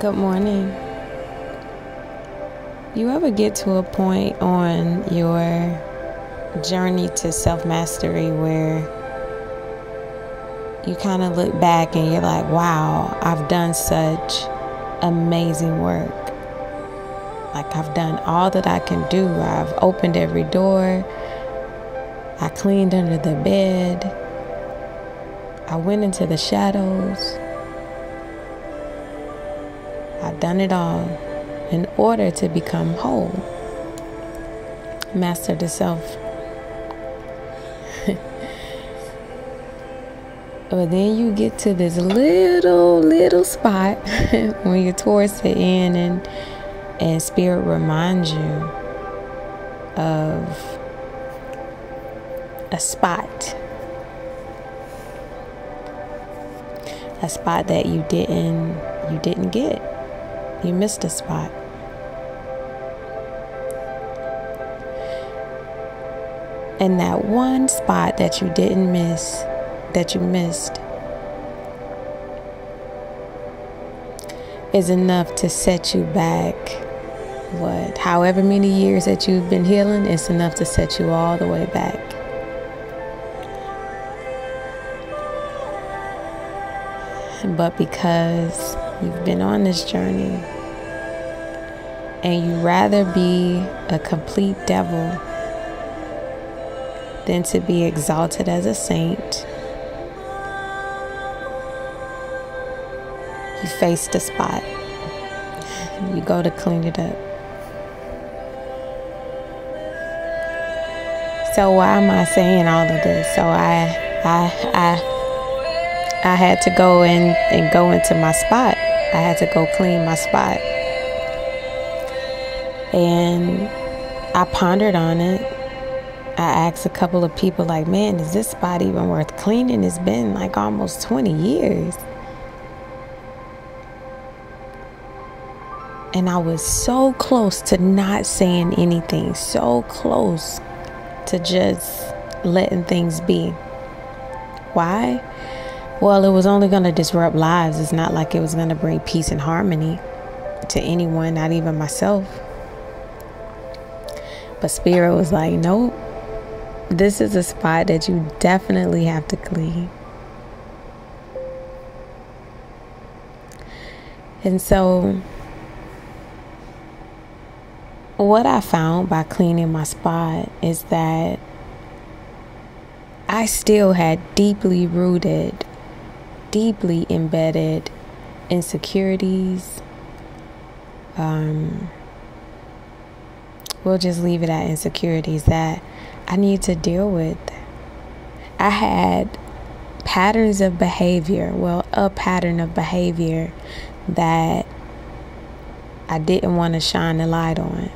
Good morning. You ever get to a point on your journey to self-mastery where you kind of look back and you're like, wow, I've done such amazing work. Like, I've done all that I can do. I've opened every door. I cleaned under the bed. I went into the shadows. I've done it all in order to become whole. Master the self. But then you get to this little spot when you're towards the end, and Spirit reminds you of a spot that you didn't get. You missed a spot. And that one spot that you didn't miss, that you missed, is enough to set you back. However many years that you've been healing, it's enough to set you all the way back. But because you've been on this journey and you'd rather be a complete devil than to be exalted as a saint, you face the spot. You go to clean it up. So why am I saying all of this? So I had to go and go into my spot. I had to go clean my spot. And I pondered on it. I asked a couple of people, like, man, is this spot even worth cleaning? It's been like almost 20 years. And I was so close to not saying anything. So close to just letting things be. Why? Well, it was only going to disrupt lives. It's not like it was going to bring peace and harmony to anyone, not even myself. But Spirit was like, nope, this is a spot that you definitely have to clean. And so what I found by cleaning my spot is that I still had deeply rooted, deeply embedded insecurities. We'll just leave it at insecurities that I need to deal with. I had patterns of behavior, a pattern of behavior that I didn't want to shine a light on.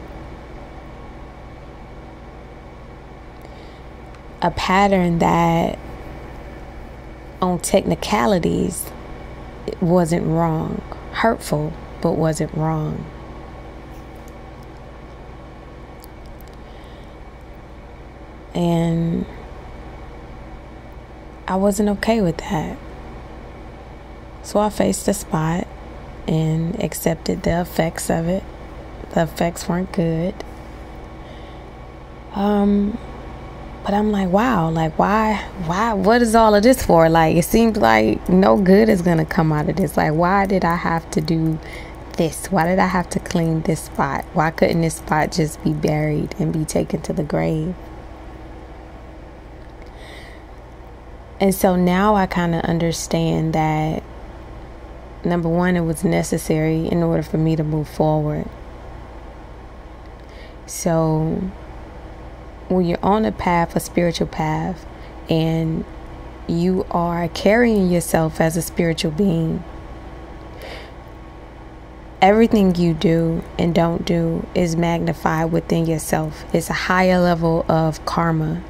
A pattern that on technicalities it wasn't wrong. Hurtful, but wasn't wrong. And I wasn't okay with that. So I faced the spot and accepted the effects of it. The effects weren't good. But I'm like, wow, like, why, what is all of this for? Like, it seems like no good is going to come out of this. Like, why did I have to do this? Why did I have to clean this spot? Why couldn't this spot just be buried and be taken to the grave? And so now I kind of understand that, number one, it was necessary in order for me to move forward. So when you're on a path, a spiritual path, and you are carrying yourself as a spiritual being, everything you do and don't do is magnified within yourself. It's a higher level of karma.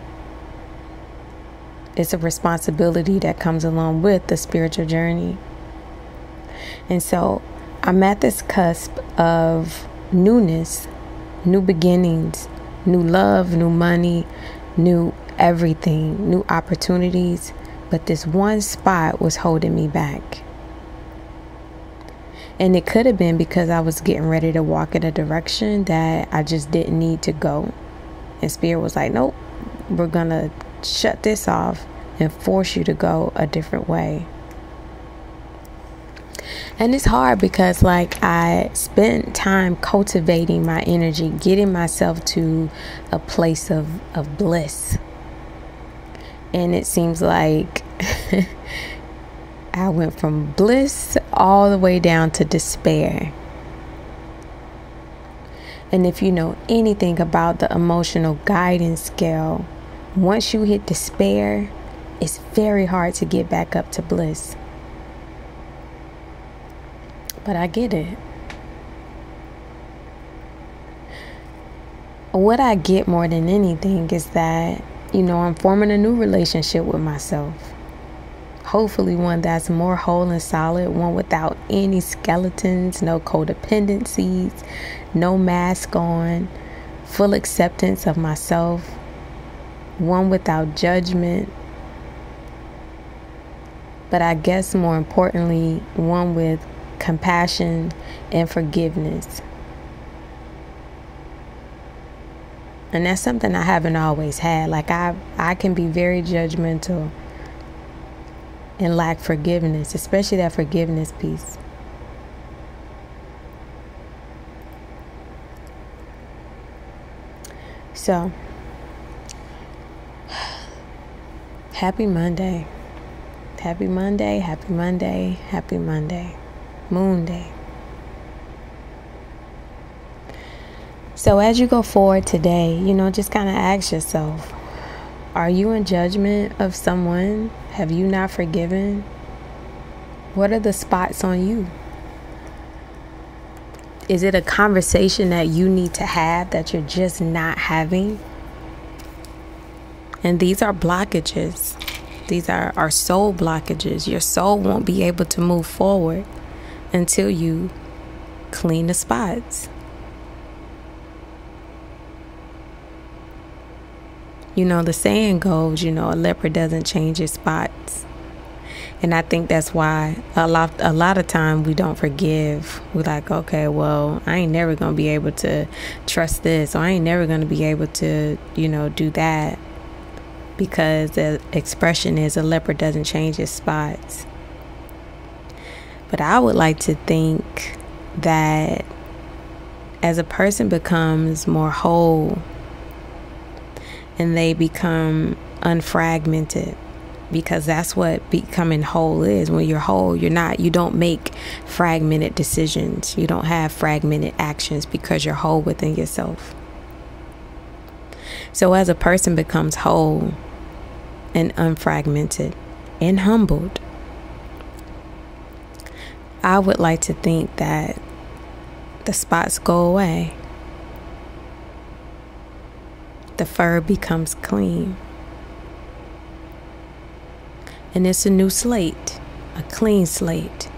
It's a responsibility that comes along with the spiritual journey. And so I'm at this cusp of newness, new beginnings, new love, new money, new everything, new opportunities. But this one spot was holding me back. And it could have been because I was getting ready to walk in a direction that I just didn't need to go. And Spirit was like, nope, we're going to shut this off and force you to go a different way. And it's hard because like I spent time cultivating my energy, getting myself to a place of bliss. And it seems like I went from bliss all the way down to despair. And if you know anything about the emotional guidance scale, once you hit despair, it's very hard to get back up to bliss. But I get it. What I get more than anything is that, I'm forming a new relationship with myself. Hopefully one that's more whole and solid, one without any skeletons, no codependencies, no mask on, full acceptance of myself, one without judgment. But I guess more importantly, one with compassion and forgiveness. And that's something I haven't always had. Like I can be very judgmental and lack forgiveness, especially that forgiveness piece. So, happy Monday. Happy Monday, happy Monday, happy Monday. Moon Day. So as you go forward today, just kind of ask yourself, are you in judgment of someone? Have you not forgiven? What are the spots on you? Is it a conversation that you need to have that you're just not having? And these are blockages. These are our soul blockages. Your soul won't be able to move forward until you clean the spots. The saying goes, a leopard doesn't change its spots. And I think that's why a lot of time we don't forgive. We're like, okay, well, I ain't never going to be able to trust this, or I ain't never going to be able to, do that. Because the expression is a leopard doesn't change its spots. But I would like to think that as a person becomes more whole and they become unfragmented, because that's what becoming whole is. When you're whole, you don't make fragmented decisions. You don't have fragmented actions because you're whole within yourself. So as a person becomes whole and unfragmented and humbled, I would like to think that the spots go away. The fur becomes clean. And it's a new slate, a clean slate.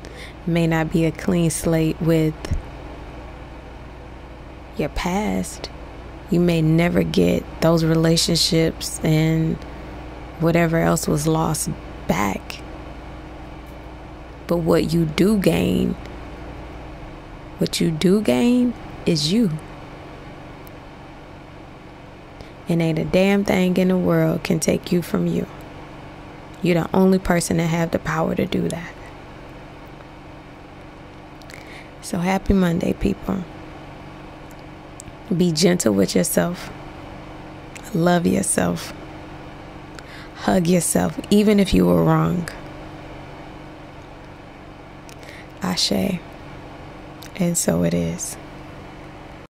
It may not be a clean slate with your past. You may never get those relationships and whatever else was lost back. But what you do gain is you. And ain't a damn thing in the world can take you from you. You're the only person that have the power to do that. So happy Monday, people. Be gentle with yourself. Love yourself. Hug yourself, even if you were wrong. Ashe. And so it is.